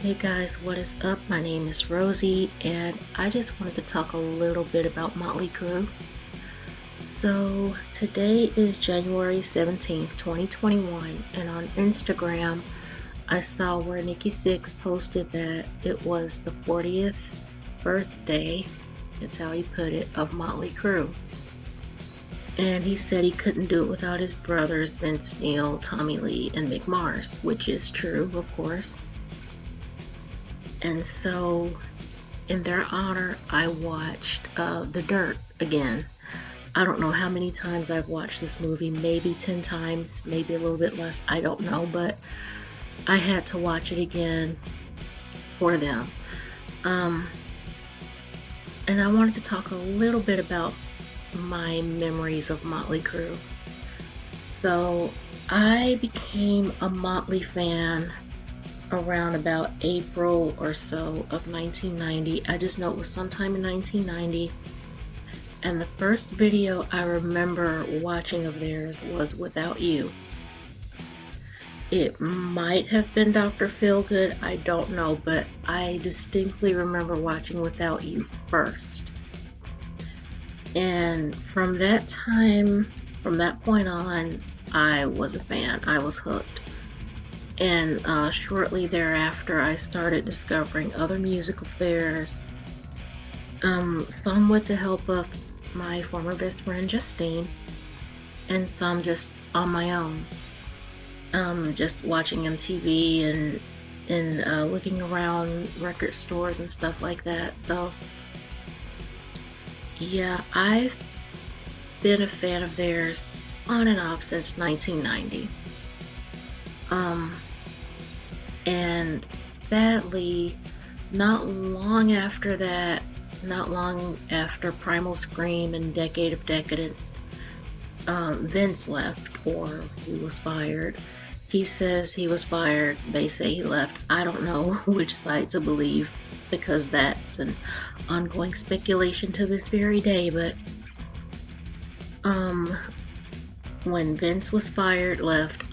Hey guys, what is up? My name is Rosie, and I just wanted to talk a little bit about Motley Crue. So, today is January 17th, 2021, and on Instagram, I saw where Nikki Sixx posted that it was the 40th birthday, is how he put it, of Motley Crue. And he said he couldn't do it without his brothers, Vince Neil, Tommy Lee, and Mick Mars, which is true, of course. And so, in their honor, I watched The Dirt again. I don't know how many times I've watched this movie, maybe 10 times, maybe a little bit less, I don't know, but I had to watch it again for them. And I wanted to talk a little bit about my memories of Motley Crue. So, I became a Motley fan around about April or so of 1990. I just know it was sometime in 1990. And the first video I remember watching of theirs was Without You. It might have been Dr. Feelgood, I don't know, but I distinctly remember watching Without You first. And from that time, from that point on, I was a fan. I was hooked. And shortly thereafter, I started discovering other music of theirs, some with the help of my former best friend Justine, and some just on my own, just watching MTV and looking around record stores and stuff like that. So yeah, I've been a fan of theirs on and off since 1990. And sadly, not long after that, not long after Primal Scream and Decade of Decadence, Vince left, or he was fired. He says he was fired, they say he left. I don't know which side to believe, because that's an ongoing speculation to this very day, but when Vince was fired, left,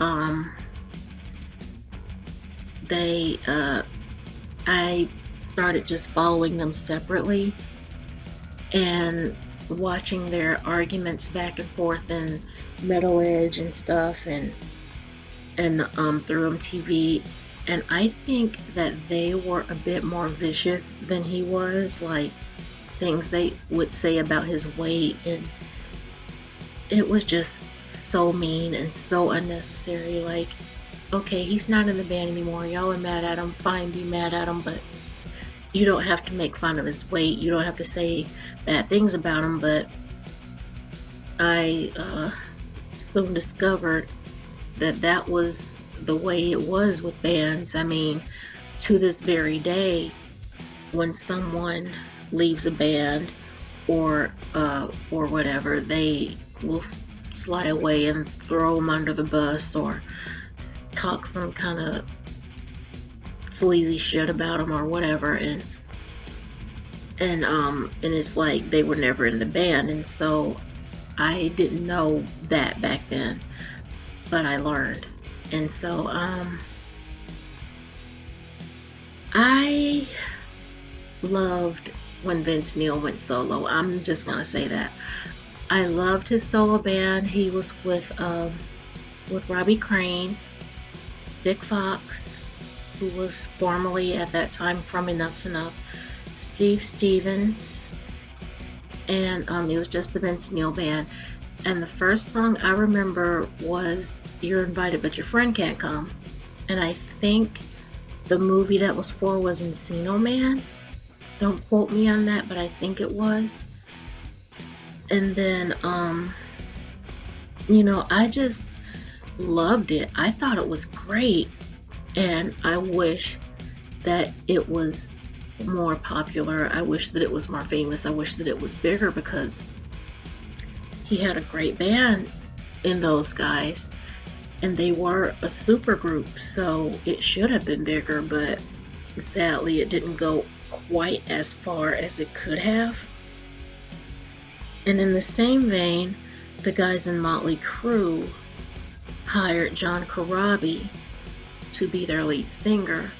I started just following them separately and watching their arguments back and forth in Metal Edge and stuff, and through MTV. And I think that they were a bit more vicious than he was, like things they would say about his weight, and it was just so mean and so unnecessary. Like, okay, he's not in the band anymore, y'all are mad at him, fine, be mad at him, but you don't have to make fun of his weight, you don't have to say bad things about him. But I soon discovered that that was the way it was with bands. I mean, to this very day, when someone leaves a band or whatever, they will slide away and throw them under the bus or talk some kind of sleazy shit about them or whatever, and it's like they were never in the band. And so I didn't know that back then, but I learned. And so I loved when Vince Neil went solo. I'm just gonna say that I loved his solo band. He was with Robbie Crane, Vic Fox, who was formerly at that time from Enough's Enough, Steve Stevens, and it was just the Vince Neil band. And the first song I remember was You're Invited But Your Friend Can't Come. And I think the movie that was for was Encino Man. Don't quote me on that, but I think it was. And then, I just loved it. I thought it was great, and I wish that it was more popular. I wish that it was more famous. I wish that it was bigger, because he had a great band in those guys, and they were a super group, so it should have been bigger, but sadly it didn't go quite as far as it could have. And in the same vein, the guys in Motley Crue hired John Corabi to be their lead singer.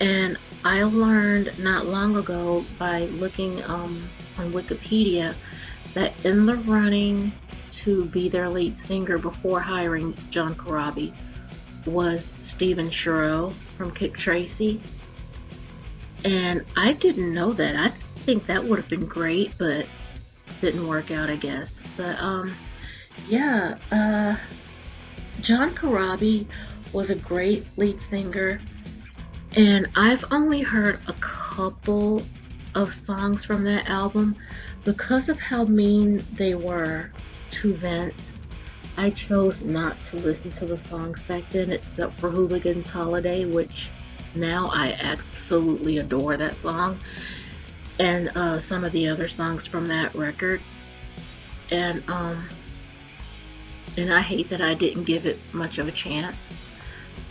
And I learned not long ago by looking on Wikipedia that in the running to be their lead singer before hiring John Corabi was Steven Churro from Kick Tracy. And I didn't know that. I think that would have been great, but didn't work out, I guess. But yeah, John Corabi was a great lead singer, and I've only heard a couple of songs from that album because of how mean they were to Vince. I chose not to listen to the songs back then, except for Hooligan's Holiday, which now I absolutely adore that song, and some of the other songs from that record. And and I hate that I didn't give it much of a chance.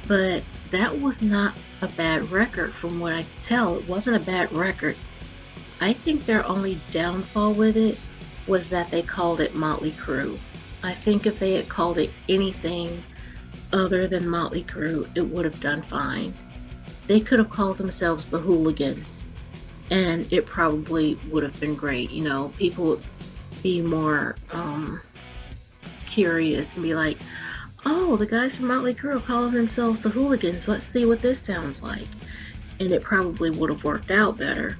But that was not a bad record from what I could tell. It wasn't a bad record. I think their only downfall with it was that they called it Motley Crue. I think if they had called it anything other than Motley Crue, it would have done fine. They could have called themselves the Hooligans, and it probably would have been great. You know, people would be more curious and be like, oh, the guys from Motley Crue are calling themselves the Hooligans. Let's see what this sounds like. And it probably would have worked out better.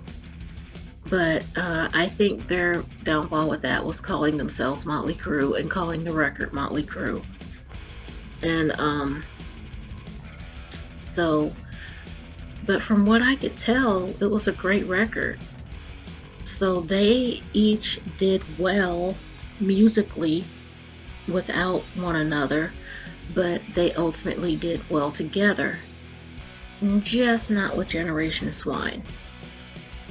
But I think their downfall with that was calling themselves Motley Crue and calling the record Motley Crue. And but from what I could tell, it was a great record. So they each did well musically without one another, but they ultimately did well together. Just not with Generation Swine.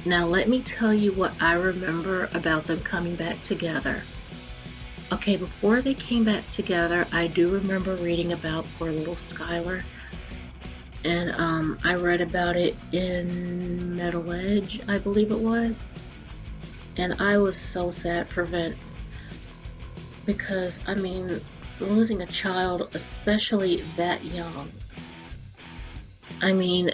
Now let me tell you what I remember about them coming back together. Okay, before they came back together, I do remember reading about poor little Skylar. And I read about it in Metal Edge, I believe it was. And I was so sad for Vince. Because, I mean, losing a child, especially that young. I mean,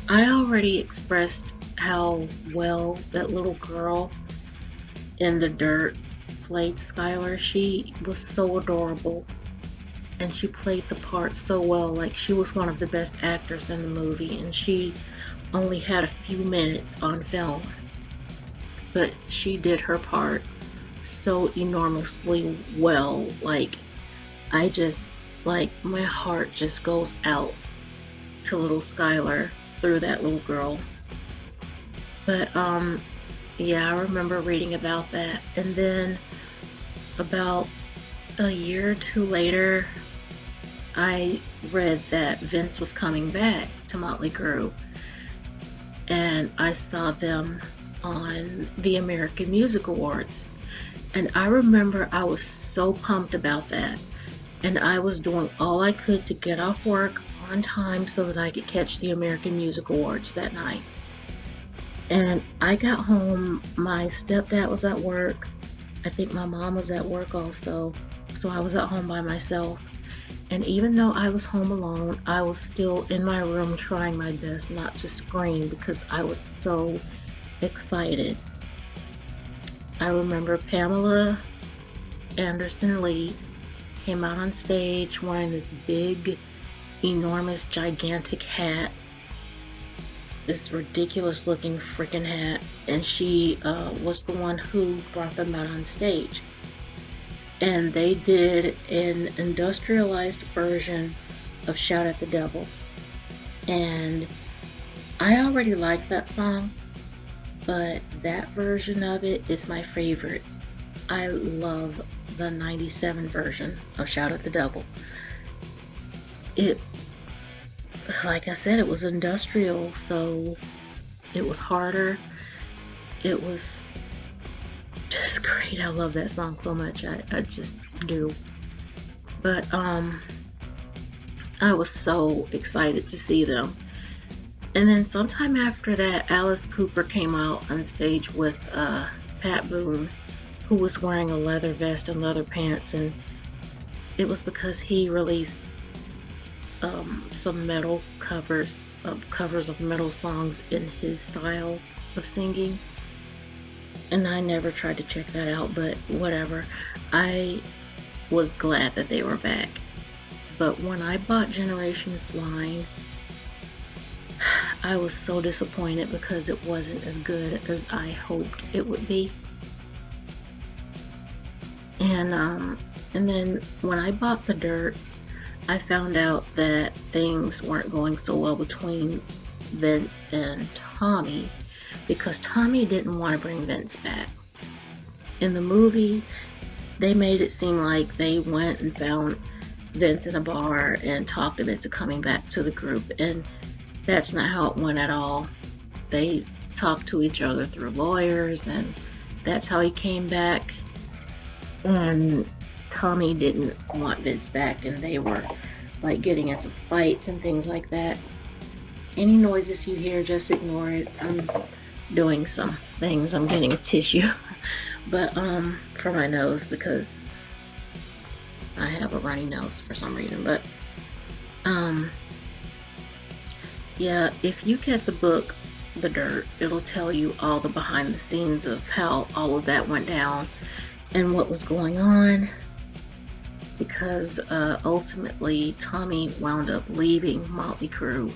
I already expressed how well that little girl in the dirt played Skylar. She was so adorable. And she played the part so well, like she was one of the best actors in the movie, and she only had a few minutes on film, but she did her part so enormously well. Like, I just, like, my heart just goes out to little Skylar through that little girl. But yeah, I remember reading about that. And then about a year or two later, I read that Vince was coming back to Motley Crue, and I saw them on the American Music Awards. And I remember I was so pumped about that, and I was doing all I could to get off work on time so that I could catch the American Music Awards that night. And I got home, my stepdad was at work, I think my mom was at work also, so I was at home by myself. And even though I was home alone, I was still in my room trying my best not to scream because I was so excited. I remember Pamela Anderson Lee came out on stage wearing this big, enormous, gigantic hat. This ridiculous looking freaking hat. And she was the one who brought them out on stage. And they did an industrialized version of Shout at the Devil. And I already like that song, but that version of it is my favorite. I love the 97 version of Shout at the Devil. It, like I said, it was industrial, so it was harder. It was just great. I love that song so much. I just do. But I was so excited to see them. And then sometime after that, Alice Cooper came out on stage with Pat Boone, who was wearing a leather vest and leather pants, and it was because he released some metal covers of metal songs in his style of singing, and I never tried to check that out, but whatever. I was glad that they were back. But when I bought Generations line, I was so disappointed because it wasn't as good as I hoped it would be. And then when I bought the Dirt, I found out that things weren't going so well between Vince and Tommy, because Tommy didn't want to bring Vince back. In the movie, they made it seem like they went and found Vince in a bar and talked him into coming back to the group, and that's not how it went at all. They talked to each other through lawyers, and that's how he came back. And Tommy didn't want Vince back, and they were like getting into fights and things like that. Any noises you hear, just ignore it. I'm doing some things. I'm getting a tissue but for my nose, because I have a runny nose for some reason. But yeah, if you get the book The Dirt, it'll tell you all the behind the scenes of how all of that went down and what was going on, because ultimately Tommy wound up leaving Motley Crue.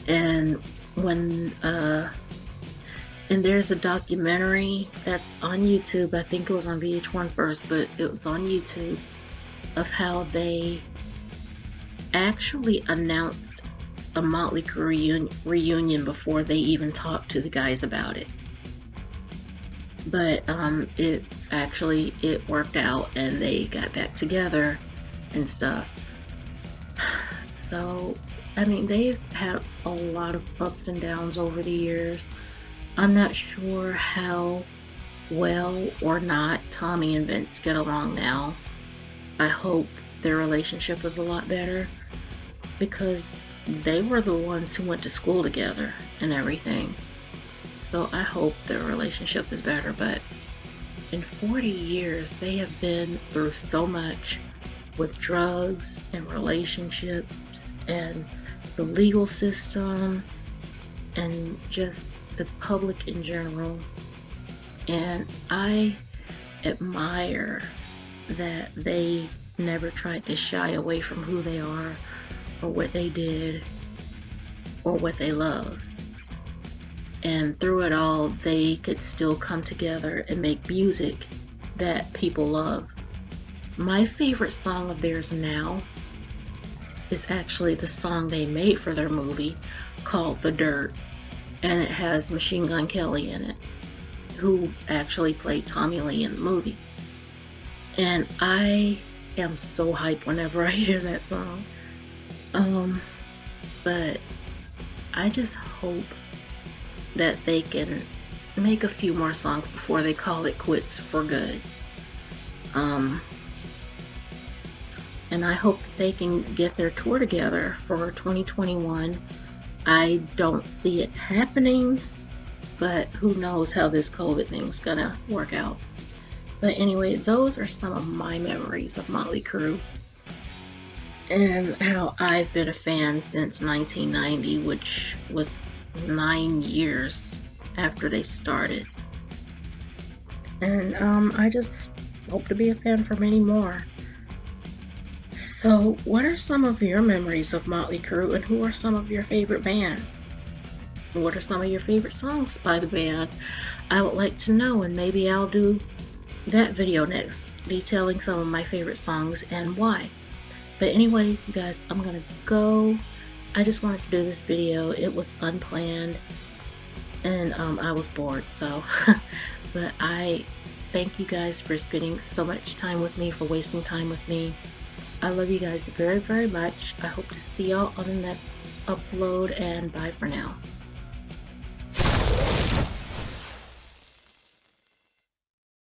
And when and there's a documentary that's on YouTube. I think it was on VH1 first, but it was on YouTube, of how they actually announced a Motley Crue reunion before they even talked to the guys about it. But it worked out, and they got back together and stuff. So, I mean, they've had a lot of ups and downs over the years. I'm not sure how well or not Tommy and Vince get along now. I hope their relationship is a lot better, because they were the ones who went to school together and everything. So I hope their relationship is better. But in 40 years, they have been through so much with drugs and relationships and the legal system and just the public in general. And I admire that they never tried to shy away from who they are or what they did or what they love. And through it all, they could still come together and make music that people love. My favorite song of theirs now is actually the song they made for their movie called The Dirt, and it has Machine Gun Kelly in it, who actually played Tommy Lee in the movie. And I am so hyped whenever I hear that song. But I just hope that they can make a few more songs before they call it quits for good. And I hope that they can get their tour together for 2021. I don't see it happening, but who knows how this COVID thing's gonna work out. But anyway, those are some of my memories of Motley Crue, and how I've been a fan since 1990, which was 9 years after they started. And I just hope to be a fan for many more. So, what are some of your memories of Motley Crue, and who are some of your favorite bands? What are some of your favorite songs by the band? I would like to know, and maybe I'll do that video next, detailing some of my favorite songs and why. But anyways, you guys, I'm gonna go. I just wanted to do this video. It was unplanned, and I was bored, so but I thank you guys for spending so much time with me, for wasting time with me. I love you guys very, very much. I hope to see y'all on the next upload, and bye for now.